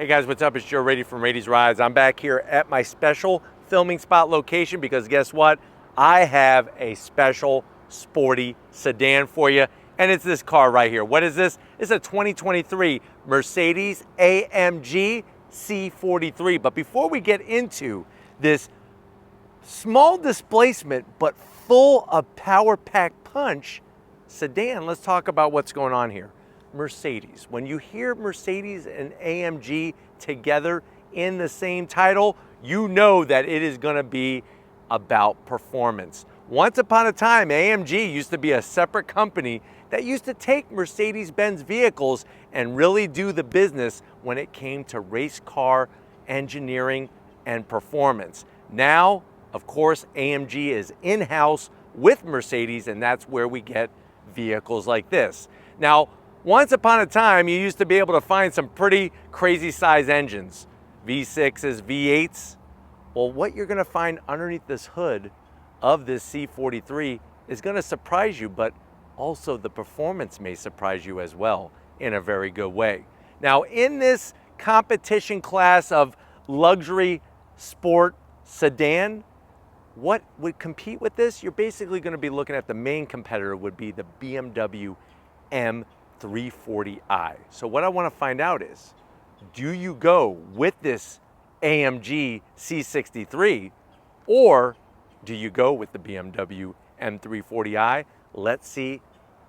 Hey guys, what's up? It's Joe Rady from Rady's Rides. I'm back here at my special filming spot location because guess what? I have a special sporty sedan for you, and it's this car right here. What is this? It's a 2023 Mercedes AMG C43. But before we get into this small displacement but full of power pack punch sedan, let's talk about what's going on here. Mercedes. When you hear Mercedes and AMG together in the same title, you know that it is going to be about performance. Once upon a time, AMG used to be a separate company that used to take Mercedes-Benz vehicles and really do the business when it came to race car engineering and performance. Now, of course, AMG is in-house with Mercedes, and that's where we get vehicles like this. Now, once upon a time, you used to be able to find some pretty crazy size engines, V6s, V8s. Well, what you're gonna find underneath this hood of this C43 is gonna surprise you, but also the performance may surprise you as well in a very good way. Now, in this competition class of luxury sport sedan, what would compete with this? You're basically gonna be looking at the main competitor would be the BMW M340i. So what I want to find out is, do you go with this AMG C63 or do you go with the BMW M340i? Let's see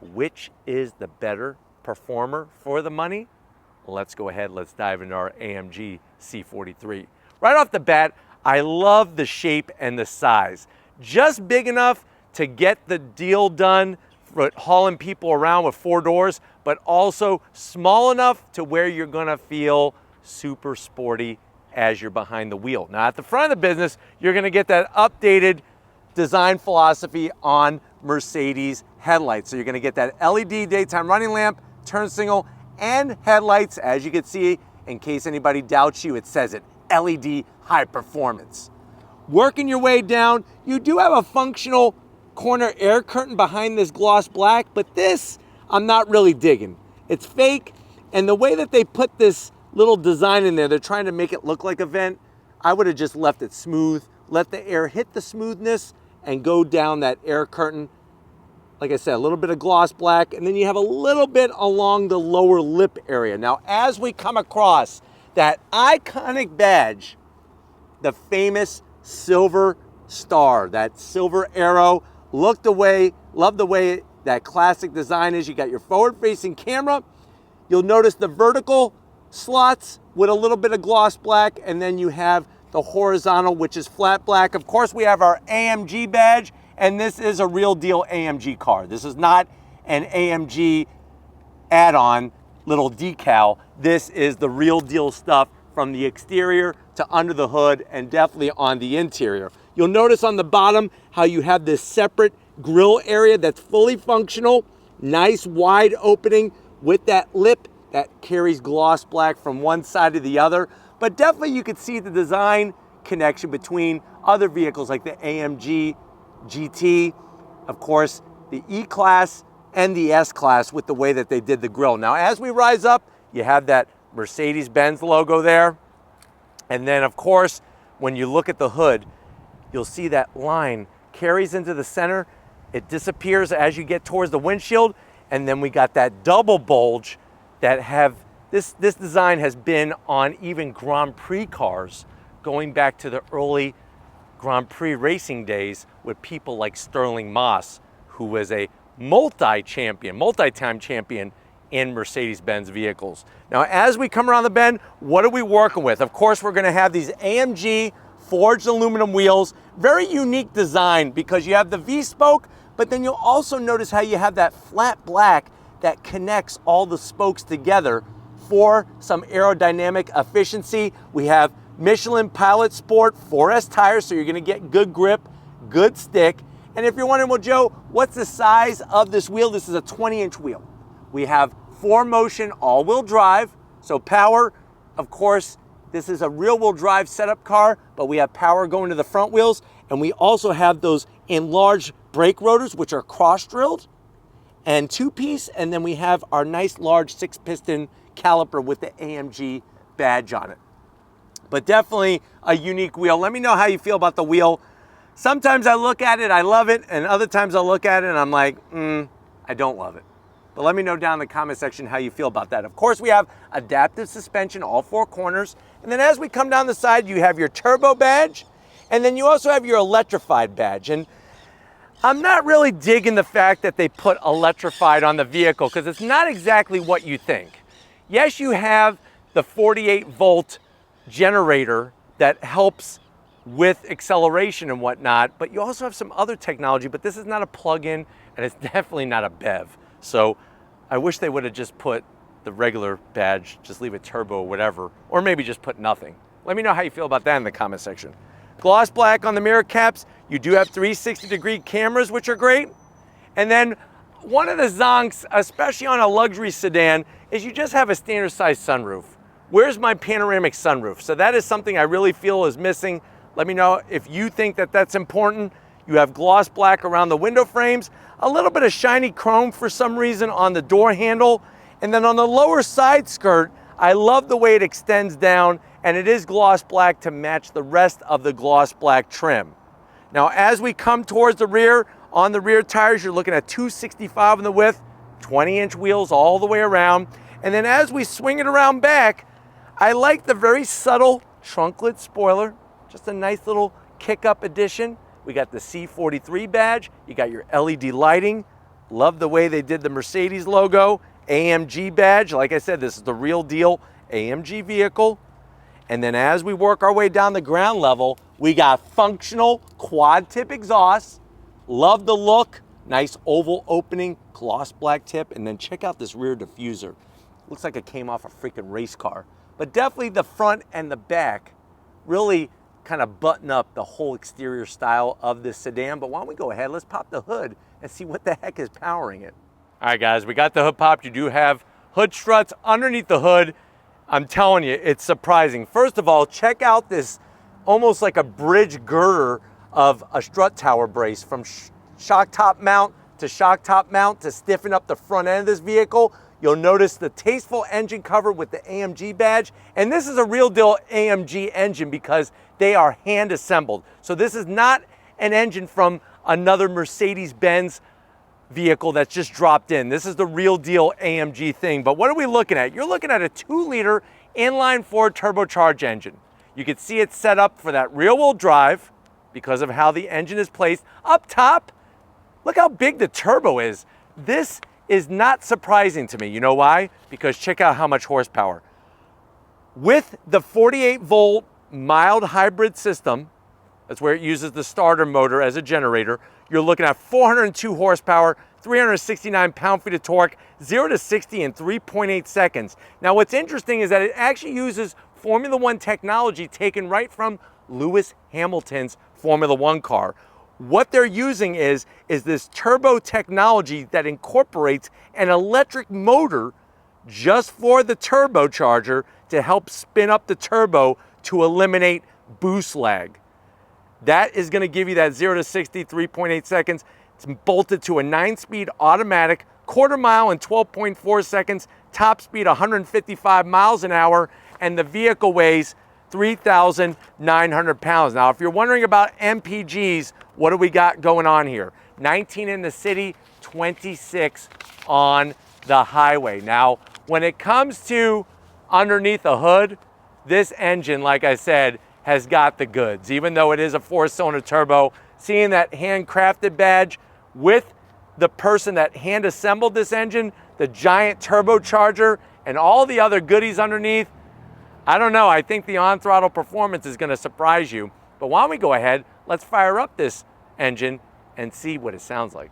which is the better performer for the money. Let's go ahead, let's dive into our AMG C43. Right off the bat, I love the shape and the size. Just big enough to get the deal done for hauling people around with 4 doors, but also small enough to where you're gonna feel super sporty as you're behind the wheel. Now at the front of the business, you're gonna get that updated design philosophy on Mercedes headlights. So you're gonna get that LED daytime running lamp, turn signal, and headlights. As you can see, in case anybody doubts you, it says it, LED high performance. Working your way down, you do have a functional corner air curtain behind this gloss black, but this I'm not really digging. It's fake, and the way that they put this little design in there, they're trying to make it look like a vent. I would have just left it smooth, let the air hit the smoothness and go down that air curtain. Like I said, a little bit of gloss black, and then you have a little bit along the lower lip area. Now, as we come across that iconic badge, the famous silver star, that silver arrow, love the way that classic design is. You got your forward-facing camera. You'll notice the vertical slots with a little bit of gloss black, and then you have the horizontal, which is flat black. Of course, we have our AMG badge, and this is a real deal AMG car. This is not an AMG add-on little decal. This is the real deal stuff from the exterior to under the hood and definitely on the interior. You'll notice on the bottom how you have this separate grill area that's fully functional, nice wide opening with that lip that carries gloss black from one side to the other. But definitely you could see the design connection between other vehicles like the AMG GT, of course, the E-Class and the S-Class with the way that they did the grill. Now, as we rise up, you have that Mercedes-Benz logo there. And then, of course, when you look at the hood, you'll see that line carries into the center. It disappears as you get towards the windshield. And then we got that double bulge that have, this design has been on even Grand Prix cars going back to the early Grand Prix racing days with people like Sterling Moss, who was a multi-time champion in Mercedes-Benz vehicles. Now, as we come around the bend, what are we working with? Of course, we're gonna have these AMG forged aluminum wheels. Very unique design because you have the V-spoke, but then you'll also notice how you have that flat black that connects all the spokes together for some aerodynamic efficiency. We have Michelin Pilot Sport 4S tires, so you're gonna get good grip, good stick. And if you're wondering, well, Joe, what's the size of this wheel? This is a 20-inch wheel. We have 4-motion all-wheel drive, so power, of course, this is a rear-wheel drive setup car, but we have power going to the front wheels, and we also have those enlarged brake rotors, which are cross-drilled, and 2-piece, and then we have our nice large 6-piston caliper with the AMG badge on it. But definitely a unique wheel. Let me know how you feel about the wheel. Sometimes I look at it, I love it, and other times I'll look at it and I'm like, I don't love it. But let me know down in the comment section how you feel about that. Of course, we have adaptive suspension, all four corners. And then as we come down the side, you have your turbo badge, and then you also have your electrified badge. And I'm not really digging the fact that they put electrified on the vehicle because it's not exactly what you think. Yes, you have the 48-volt generator that helps with acceleration and whatnot, but you also have some other technology, but this is not a plug-in and it's definitely not a BEV. So I wish they would have just put the regular badge, just leave it turbo or whatever, or maybe just put nothing. Let me know how you feel about that in the comment section. Gloss black on the mirror caps. You do have 360-degree cameras, which are great. And then one of the zonks, especially on a luxury sedan, is you just have a standard size sunroof. Where's my panoramic sunroof? So that is something I really feel is missing. Let me know if you think that that's important. You have gloss black around the window frames, a little bit of shiny chrome for some reason on the door handle. And then on the lower side skirt, I love the way it extends down, and it is gloss black to match the rest of the gloss black trim. Now, as we come towards the rear, on the rear tires, you're looking at 265 in the width, 20-inch wheels all the way around. And then as we swing it around back, I like the very subtle trunk lid spoiler, just a nice little kick-up addition. We got the C43 badge, you got your LED lighting. Love the way they did the Mercedes logo, AMG badge. Like I said, this is the real deal AMG vehicle. And then as we work our way down the ground level, we got functional quad tip exhaust. Love the look, nice oval opening, gloss black tip. And then check out this rear diffuser. Looks like it came off a freaking race car. But definitely the front and the back really kind of button up the whole exterior style of this sedan. But why don't we go ahead, let's pop the hood and see what the heck is powering it. All right, guys, we got the hood popped. You do have hood struts underneath the hood. I'm telling you, it's surprising. First of all, check out this almost like a bridge girder of a strut tower brace from shock top mount to stiffen up the front end of this vehicle. You'll notice the tasteful engine cover with the AMG badge. And this is a real deal AMG engine because they are hand assembled. So this is not an engine from another Mercedes-Benz vehicle that's just dropped in. This is the real deal AMG thing. But what are we looking at? You're looking at a 2-liter inline-4 turbocharged engine. You can see it's set up for that rear-wheel drive because of how the engine is placed. Up top, look how big the turbo is. This is not surprising to me. You know why? Because check out how much horsepower. With the 48-volt mild hybrid system, that's where it uses the starter motor as a generator, you're looking at 402 horsepower, 369 pound-feet of torque, 0 to 60 in 3.8 seconds. Now, what's interesting is that it actually uses Formula One technology taken right from Lewis Hamilton's Formula One car. What they're using is this turbo technology that incorporates an electric motor just for the turbocharger to help spin up the turbo to eliminate boost lag. That is going to give you that 0 to 60, 3.8 seconds. It's bolted to a 9-speed automatic, quarter mile in 12.4 seconds, top speed 155 miles an hour, and the vehicle weighs 3,900 pounds. Now, if you're wondering about MPGs, what do we got going on here? 19 in the city, 26 on the highway. Now, when it comes to underneath the hood, this engine, like I said, has got the goods. Even though it is a 4-cylinder turbo, seeing that handcrafted badge with the person that hand assembled this engine, the giant turbocharger, and all the other goodies underneath, I don't know, I think the on-throttle performance is gonna surprise you. But why don't we go ahead, let's fire up this engine and see what it sounds like.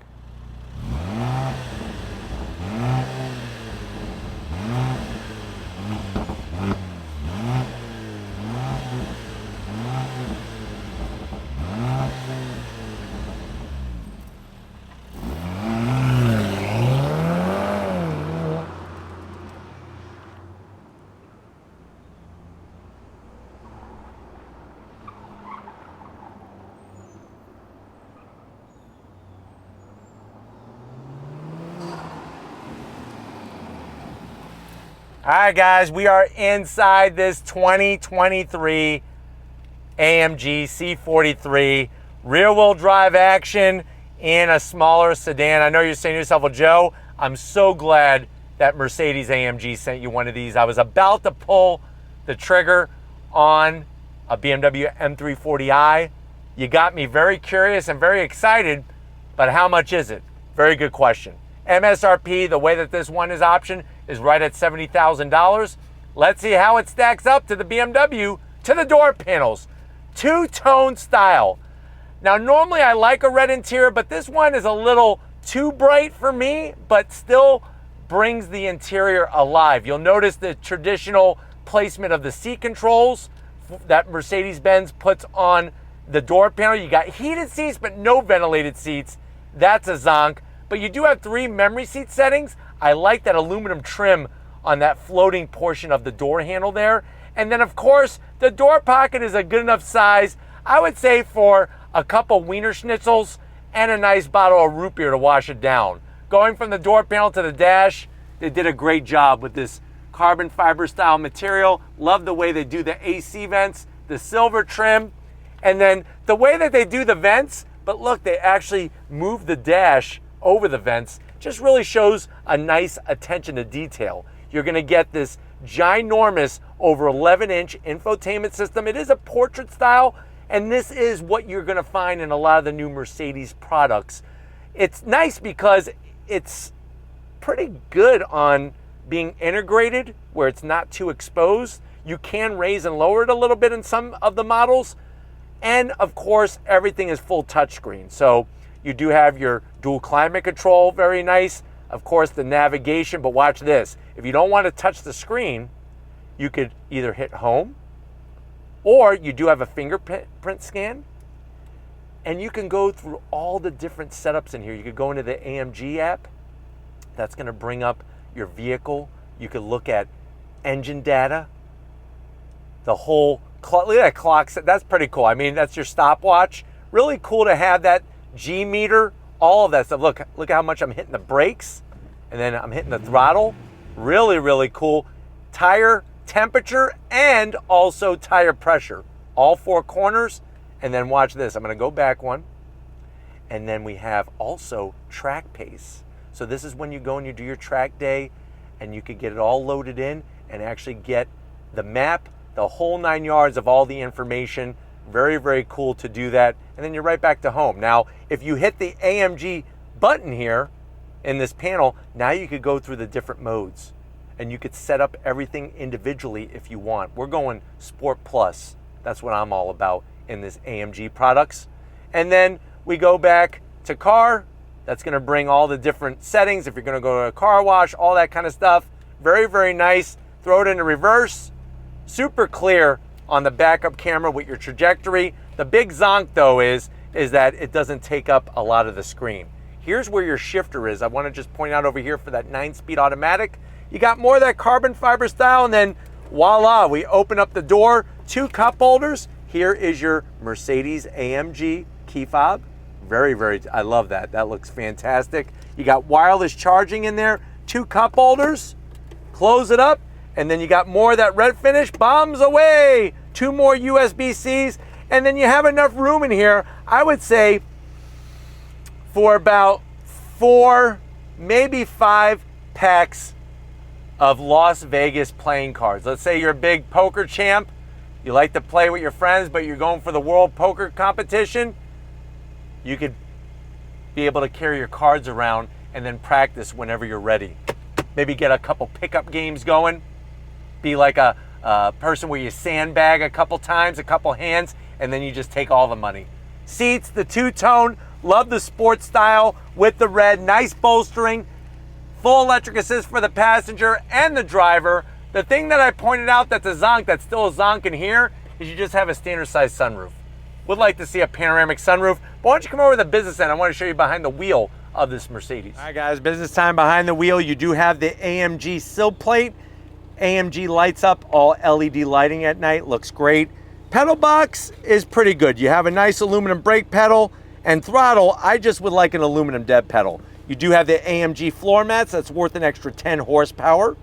All right, guys, we are inside this 2023 AMG C43 rear-wheel drive action in a smaller sedan. I know you're saying to yourself, well, Joe, I'm so glad that Mercedes AMG sent you one of these. I was about to pull the trigger on a BMW M340i. You got me very curious and very excited, but how much is it? Very good question. MSRP, the way that this one is optioned, is right at $70,000. Let's see how it stacks up to the BMW, to the door panels. Two-tone style. Now, normally I like a red interior, but this one is a little too bright for me, but still brings the interior alive. You'll notice the traditional placement of the seat controls that Mercedes-Benz puts on the door panel. You got heated seats, but no ventilated seats. That's a zonk. But you do have 3 memory seat settings. I like that aluminum trim on that floating portion of the door handle there. And then, of course, the door pocket is a good enough size, I would say, for a couple Wiener Schnitzels and a nice bottle of root beer to wash it down. Going from the door panel to the dash, they did a great job with this carbon fiber style material. Love the way they do the AC vents, the silver trim, and then the way that they do the vents. But look, they actually move the dash over the vents. Just really shows a nice attention to detail. You're gonna get this ginormous over 11-inch infotainment system. It is a portrait style, and this is what you're gonna find in a lot of the new Mercedes products. It's nice because it's pretty good on being integrated where it's not too exposed. You can raise and lower it a little bit in some of the models. And of course, everything is full touchscreen. So you do have your dual climate control, very nice. Of course, the navigation, but watch this. If you don't want to touch the screen, you could either hit home, or you do have a fingerprint scan, and you can go through all the different setups in here. You could go into the AMG app. That's going to bring up your vehicle. You could look at engine data, the whole clock. Look at that clock. That's pretty cool. I mean, that's your stopwatch. Really cool to have that G meter, all of that stuff. Look at how much I'm hitting the brakes, and then I'm hitting the throttle. Really, really cool. Tire temperature and also tire pressure. All 4 corners. And then watch this. I'm going to go back one. And then we have also track pace. So this is when you go and you do your track day, and you could get it all loaded in and actually get the map, the whole 9 yards of all the information. Very, very cool to do that. And then you're right back to home. Now, if you hit the AMG button here in this panel, now you could go through the different modes and you could set up everything individually if you want. We're going Sport Plus. That's what I'm all about in this AMG products. And then we go back to car. That's going to bring all the different settings. If you're going to go to a car wash, all that kind of stuff. Very, very nice. Throw it into reverse. Super clear on the backup camera with your trajectory. The big zonk though is that it doesn't take up a lot of the screen. Here's where your shifter is. I want to just point out over here for that 9-speed automatic. You got more of that carbon fiber style, and then voila, we open up the door, 2 cup holders. Here is your Mercedes AMG key fob. Very, very, I love that. That looks fantastic. You got wireless charging in there, 2 cup holders. Close it up, and then you got more of that red finish. Bombs away. 2 more USB-Cs, and then you have enough room in here, I would say, for about 4, maybe 5 packs of Las Vegas playing cards. Let's say you're a big poker champ, you like to play with your friends, but you're going for the world poker competition. You could be able to carry your cards around and then practice whenever you're ready. Maybe get a couple pickup games going. Be like a person where you sandbag a couple times, a couple hands, and then you just take all the money. Seats, the 2-tone, love the sport style with the red, nice bolstering, full electric assist for the passenger and the driver. The thing that I pointed out that's a zonk, that's still a zonk in here, is you just have a standard size sunroof. Would like to see a panoramic sunroof, but why don't you come over to the business end? I want to show you behind the wheel of this Mercedes. All right guys, business time behind the wheel. You do have the AMG sill plate. AMG lights up, all LED lighting at night, looks great. Pedal box is pretty good. You have a nice aluminum brake pedal, and throttle, I just would like an aluminum dead pedal. You do have the AMG floor mats, that's worth an extra 10 horsepower.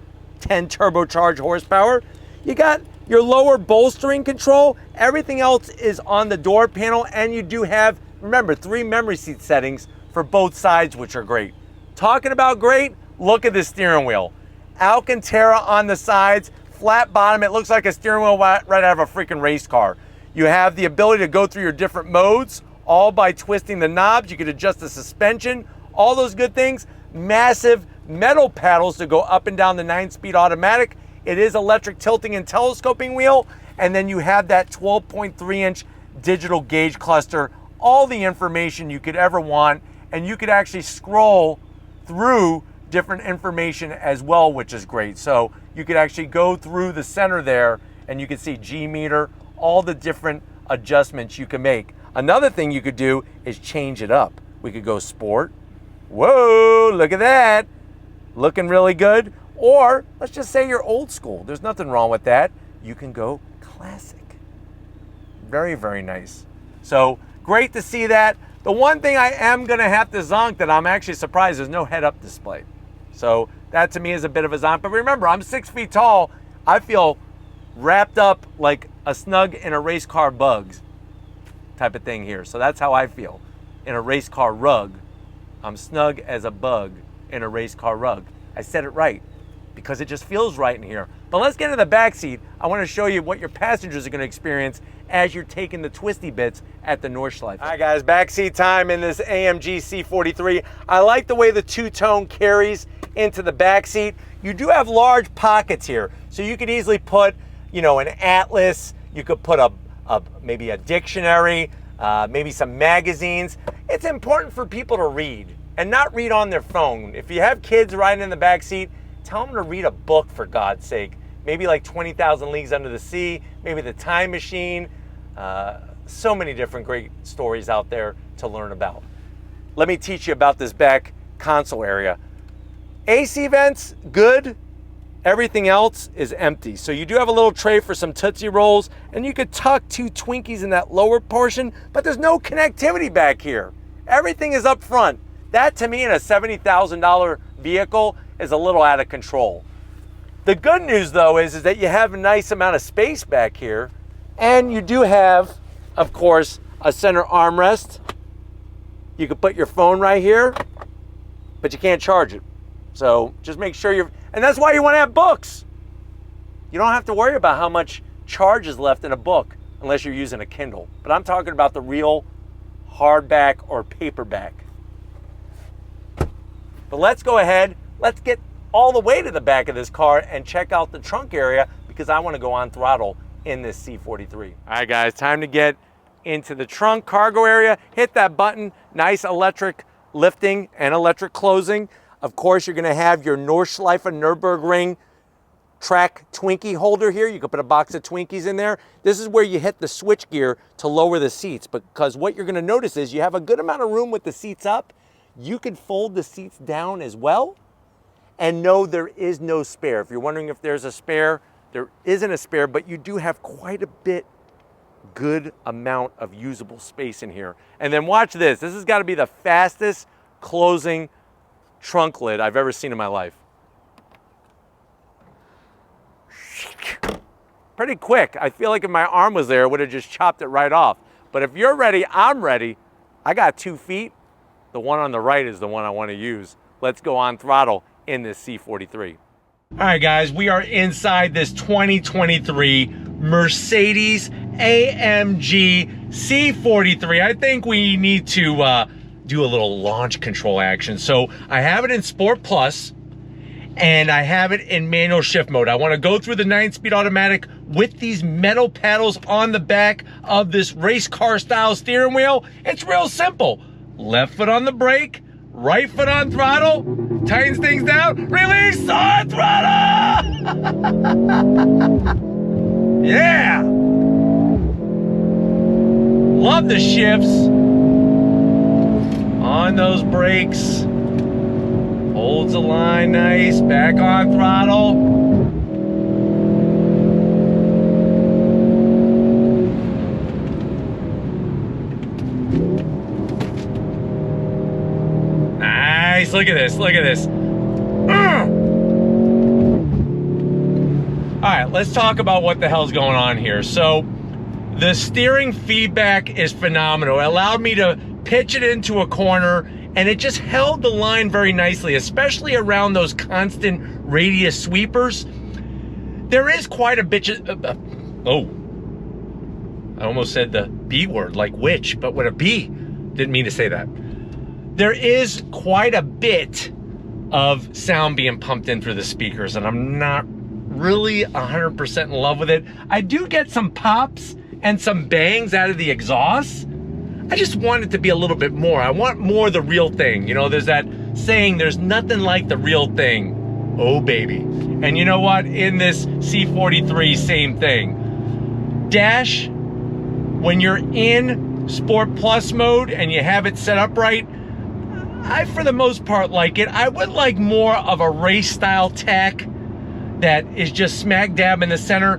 110 turbocharged horsepower. You got your lower bolstering control. Everything else is on the door panel, and you do have, remember, 3 memory seat settings for both sides, which are great. Talking about great, look at the steering wheel. Alcantara on the sides, flat bottom. It looks like a steering wheel right out of a freaking race car. You have the ability to go through your different modes, all by twisting the knobs. You can adjust the suspension, all those good things. Massive metal paddles to go up and down the 9-speed automatic. It is electric tilting and telescoping wheel. And then you have that 12.3-inch digital gauge cluster, all the information you could ever want. And you could actually scroll through different information as well, which is great. So you could actually go through the center there and you can see G meter, all the different adjustments you can make. Another thing you could do is change it up. We could go sport. Whoa, look at that. Looking really good. Or let's just say you're old school. There's nothing wrong with that. You can go classic. Very, very nice. So great to see that. The one thing I am gonna have to zonk that I'm actually surprised there's no head-up display. So that to me is a bit of a zonk. But remember, I'm 6 feet tall. I feel wrapped up like a snug in a race car bugs type of thing here. So that's how I feel in a race car rug. I'm snug as a bug in a race car rug. I said it right because it just feels right in here. But let's get into the back seat. I want to show you what your passengers are going to experience as you're taking the twisty bits at the Nordschleife. All right, guys, back seat time in this AMG C43. I like the way the two-tone carries into the back seat. You do have large pockets here, so you could easily put, you know, an atlas. You could put maybe a dictionary, maybe some magazines. It's important for people to read and not read on their phone. If you have kids riding in the back seat, tell them to read a book, for God's sake. Maybe like 20,000 Leagues Under the Sea, maybe The Time Machine. So many different great stories out there to learn about. Let me teach you about this back console area. AC vents, good. Everything else is empty. So you do have a little tray for some Tootsie Rolls, and you could tuck 2 Twinkies in that lower portion, but there's no connectivity back here. Everything is up front. That to me in a $70,000 vehicle is a little out of control. The good news though is that you have a nice amount of space back here, and you do have, of course, a center armrest. You could put your phone right here, but you can't charge it. So just make sure and that's why you want to have books. You don't have to worry about how much charge is left in a book unless you're using a Kindle. But I'm talking about the real hardback or paperback. But let's go ahead, let's get all the way to the back of this car and check out the trunk area because I want to go on throttle in this C43. All right, guys, time to get into the trunk cargo area. Hit that button, nice electric lifting and electric closing. Of course, you're gonna have your Nordschleife Nürburgring track Twinkie holder here. You can put a box of Twinkies in there. This is where you hit the switch gear to lower the seats, because what you're gonna notice is you have a good amount of room with the seats up. You could fold the seats down as well. And no, there is no spare. If you're wondering if there's a spare, there isn't a spare, but you do have quite a bit good amount of usable space in here. And then watch this. This has got to be the fastest closing trunk lid I've ever seen in my life. Pretty quick. I feel like if my arm was there, it would have just chopped it right off. But if you're ready, I'm ready. I got 2 feet. The one on the right is the one I want to use. Let's go on throttle in this C43. All right, guys, we are inside this 2023 Mercedes AMG C43. I think we need to do a little launch control action. So I have it in Sport Plus and I have it in manual shift mode. I want to go through the 9-speed automatic with these metal paddles on the back of this race car style steering wheel. It's real simple. Left foot on the brake, right foot on throttle, tightens things down, release on throttle! Yeah! Love the shifts. On those brakes. Holds the line nice, back on throttle. Nice, look at this, look at this. All right, let's talk about what the hell's going on here. So the steering feedback is phenomenal. It allowed me to pitch it into a corner, and it just held the line very nicely, especially around those constant radius sweepers. There is quite a bit oh, I almost said the B word, like witch, but with a B. Didn't mean to say that. There is quite a bit of sound being pumped in through the speakers, and I'm not really 100% in love with it. I do get some pops and some bangs out of the exhaust. I just want it to be a little bit more. I want more the real thing. You know, there's that saying, there's nothing like the real thing. Oh, baby. And you know what? In this C43, same thing. Dash, when you're in Sport Plus mode and you have it set up right, I, for the most part, like it. I would like more of a race style tech that is just smack dab in the center.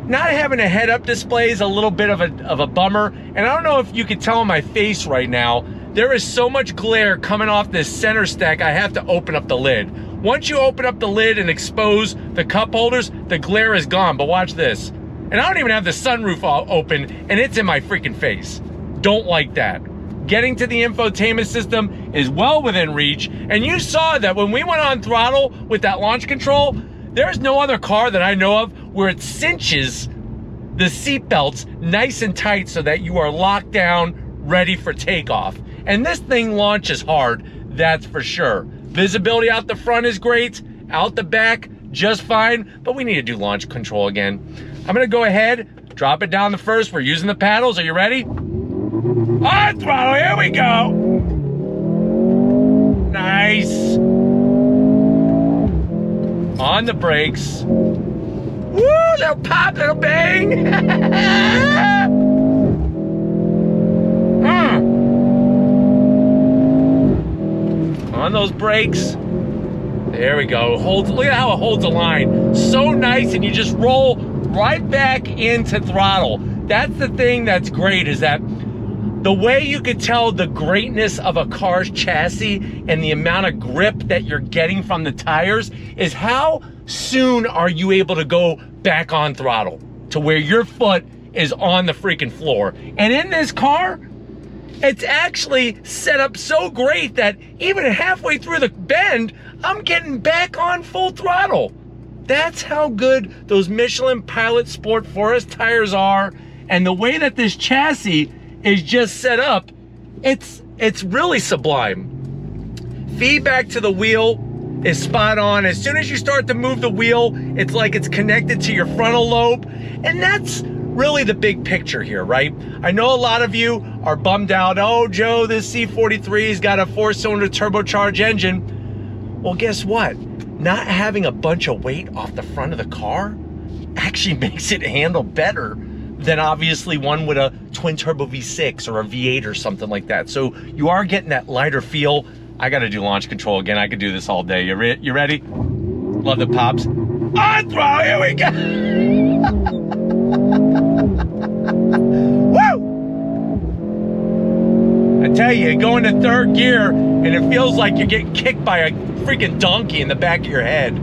Not having a head-up display is a little bit of a bummer. And I don't know if you can tell on my face right now, there is so much glare coming off this center stack, I have to open up the lid. Once you open up the lid and expose the cup holders, the glare is gone. But watch this. And I don't even have the sunroof open, and it's in my freaking face. Don't like that. Getting to the infotainment system is well within reach. And you saw that when we went on throttle with that launch control, there's no other car that I know of where it cinches the seat belts nice and tight so that you are locked down, ready for takeoff. And this thing launches hard, that's for sure. Visibility out the front is great, out the back, just fine, but we need to do launch control again. I'm gonna go ahead, drop it down the first. We're using the paddles, are you ready? On throttle, here we go. Nice. On the brakes. Woo, little pop, little bang. On those brakes. There we go. Look at how it holds the line. So nice, and you just roll right back into throttle. That's the thing that's great, is that the way you could tell the greatness of a car's chassis and the amount of grip that you're getting from the tires is how soon are you able to go back on throttle to where your foot is on the freaking floor. And in this car, it's actually set up so great that even halfway through the bend, I'm getting back on full throttle. That's how good those Michelin Pilot Sport Forest tires are. And the way that this chassis is just set up, it's really sublime. Feedback to the wheel is spot on. As soon as you start to move the wheel, it's like it's connected to your frontal lobe. And that's really the big picture here, right? I know a lot of you are bummed out. Oh, Joe, this C43's got a 4-cylinder turbocharged engine. Well, guess what? Not having a bunch of weight off the front of the car actually makes it handle better than obviously one with a twin turbo V6 or a V8 or something like that. So you are getting that lighter feel. I gotta do launch control again. I could do this all day. You ready? Love the pops. On throttle, here we go. Woo! I tell you, go into third gear and it feels like you're getting kicked by a freaking donkey in the back of your head.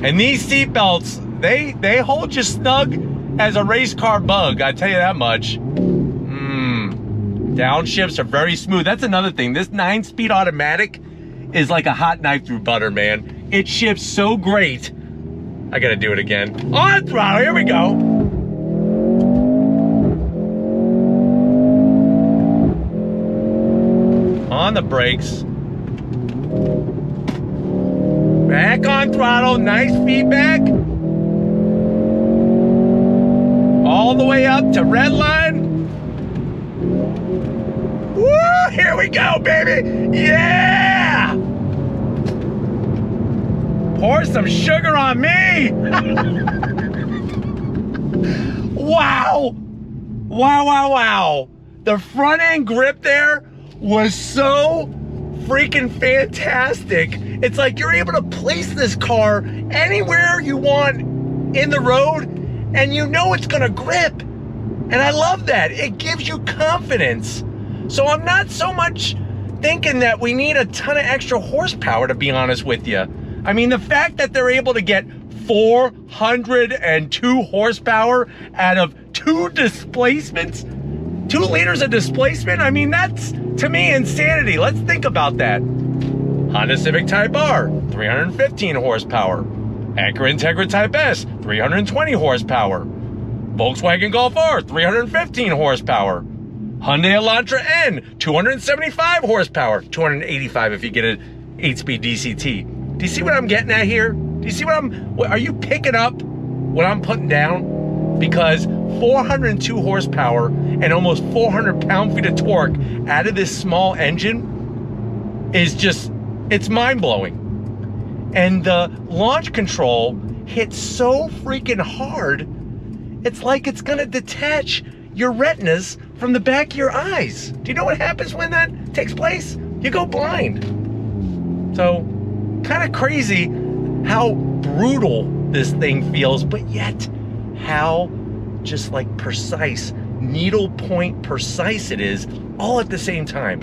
And these seat belts, they hold you snug as a race car bug, I tell you that much. Downshifts are very smooth. That's another thing. This 9-speed automatic is like a hot knife through butter, man. It shifts so great. I gotta do it again. On throttle, here we go. On the brakes. Back on throttle, nice feedback. All the way up to red line. Woo, here we go, baby. Yeah! Pour some sugar on me. Wow. Wow, wow, wow. The front end grip there was so freaking fantastic. It's like you're able to place this car anywhere you want in the road and you know it's gonna grip. And I love that. It gives you confidence. So I'm not so much thinking that we need a ton of extra horsepower, to be honest with you. I mean, the fact that they're able to get 402 horsepower out of 2 displacements, 2 liters of displacement. I mean, that's, to me, insanity. Let's think about that. Honda Civic Type R, 315 horsepower. Acura Integra Type S, 320 horsepower. Volkswagen Golf R, 315 horsepower. Hyundai Elantra N, 275 horsepower. 285 if you get an 8-speed DCT. Do you see what I'm getting at here? Do you see what are you picking up what I'm putting down? Because 402 horsepower and almost 400 pound-feet of torque out of this small engine is just, it's mind-blowing. And the launch control hits so freaking hard, it's like it's gonna detach your retinas from the back of your eyes. Do you know what happens when that takes place? You go blind. So, kind of crazy how brutal this thing feels, but yet how just like precise, needle point precise it is, all at the same time.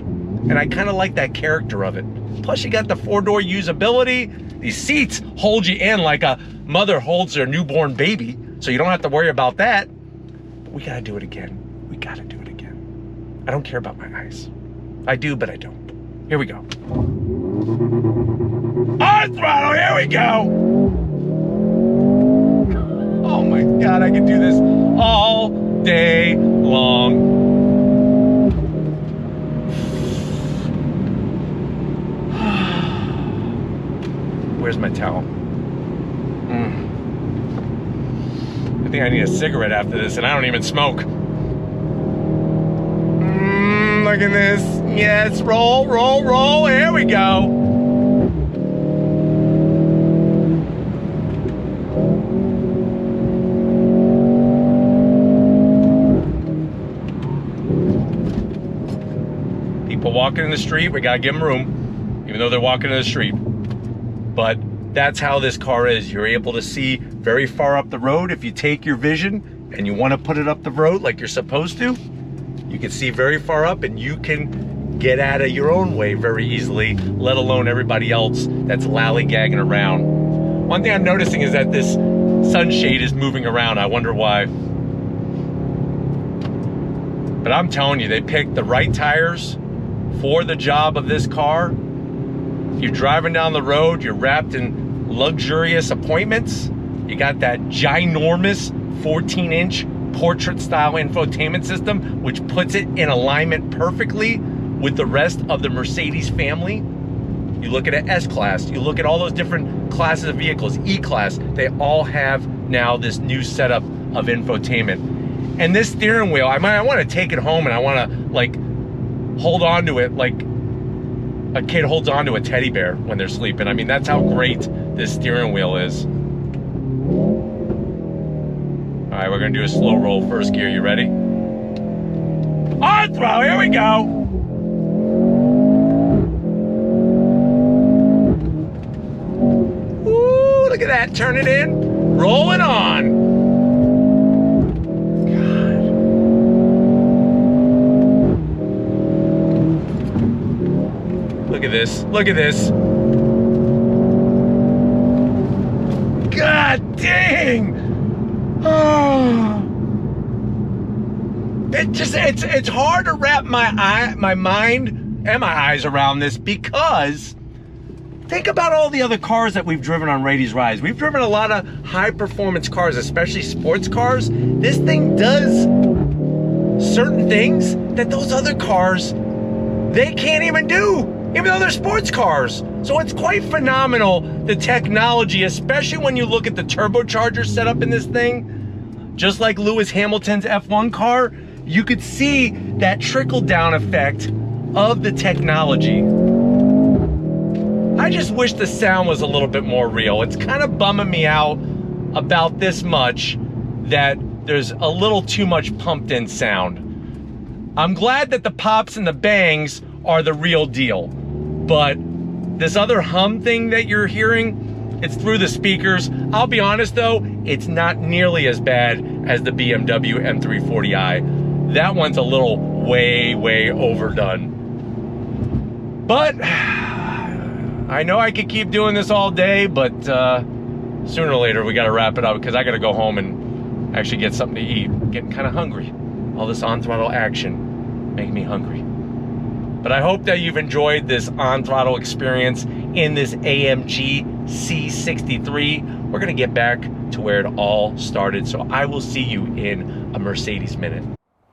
And I kind of like that character of it. Plus you got the 4-door usability. These seats hold you in like a mother holds their newborn baby, so you don't have to worry about that. But we gotta do it again. We gotta do it again. I don't care about my eyes. I do, but I don't. Here we go. On throttle, here we go. Oh my God, I can do this all day long. Where's my towel? I think I need a cigarette after this, and I don't even smoke. Look at this. Yes, roll, roll, roll. Here we go. People walking in the street, we gotta give them room, even though they're walking in the street. But that's how this car is. You're able to see very far up the road. If you take your vision and you want to put it up the road like you're supposed to, you can see very far up and you can get out of your own way very easily, let alone everybody else that's lollygagging around. One thing I'm noticing is that this sunshade is moving around. I wonder why. But I'm telling you, they picked the right tires for the job of this car. You're driving down the road, you're wrapped in luxurious appointments. You got that ginormous 14-inch portrait-style infotainment system, which puts it in alignment perfectly with the rest of the Mercedes family. You look at an S-Class, you look at all those different classes of vehicles, E-Class, they all have now this new setup of infotainment. And this steering wheel, I want to take it home and I want to like hold on to it like a kid holds on to a teddy bear when they're sleeping. I mean, that's how great this steering wheel is. All right, we're gonna do a slow roll first gear. You ready? On throttle, here we go. Ooh, look at that, turn it in, roll it on. Look at this, look at this. God dang! Oh. It's hard to wrap my mind and my eyes around this, because think about all the other cars that we've driven on Rady's Rides. We've driven a lot of high performance cars, especially sports cars. This thing does certain things that those other cars, they can't even do, even though they're sports cars. So it's quite phenomenal, the technology, especially when you look at the turbocharger setup in this thing. Just like Lewis Hamilton's F1 car, you could see that trickle-down effect of the technology. I just wish the sound was a little bit more real. It's kind of bumming me out about this much that there's a little too much pumped-in sound. I'm glad that the pops and the bangs are the real deal, but this other hum thing that you're hearing, it's through the speakers. I'll be honest though, it's not nearly as bad as the BMW M340i. That one's a little way overdone. But I know I could keep doing this all day, but sooner or later we got to wrap it up because I got to go home and actually get something to eat. I'm getting kind of hungry. All this on-throttle action making me hungry. But I hope that you've enjoyed this on-throttle experience in this AMG C43. We're going to get back to where it all started. So I will see you in a Mercedes minute.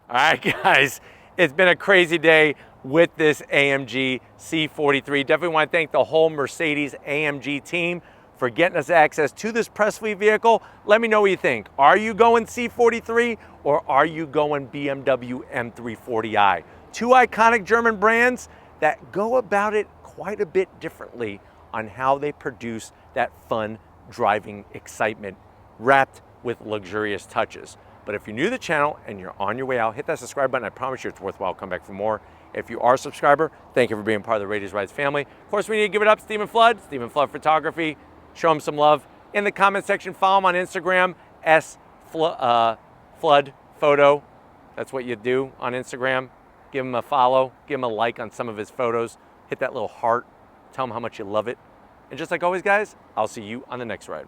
All right, guys, it's been a crazy day with this AMG C43. Definitely want to thank the whole Mercedes AMG team for getting us access to this press fleet vehicle. Let me know what you think. Are you going C43 or are you going BMW M340i? Two iconic German brands that go about it quite a bit differently on how they produce that fun driving excitement wrapped with luxurious touches. But if you're new to the channel and you're on your way out, hit that subscribe button. I promise you it's worthwhile. Come back for more. If you are a subscriber, thank you for being part of the Raiders Rides family. Of course, we need to give it up to Stephen Flood Photography. Show him some love. In the comment section, follow him on Instagram, Flood Photo. That's what you do on Instagram. Give him a follow, give him a like on some of his photos. Hit that little heart. Tell him how much you love it. And just like always, guys, I'll see you on the next ride.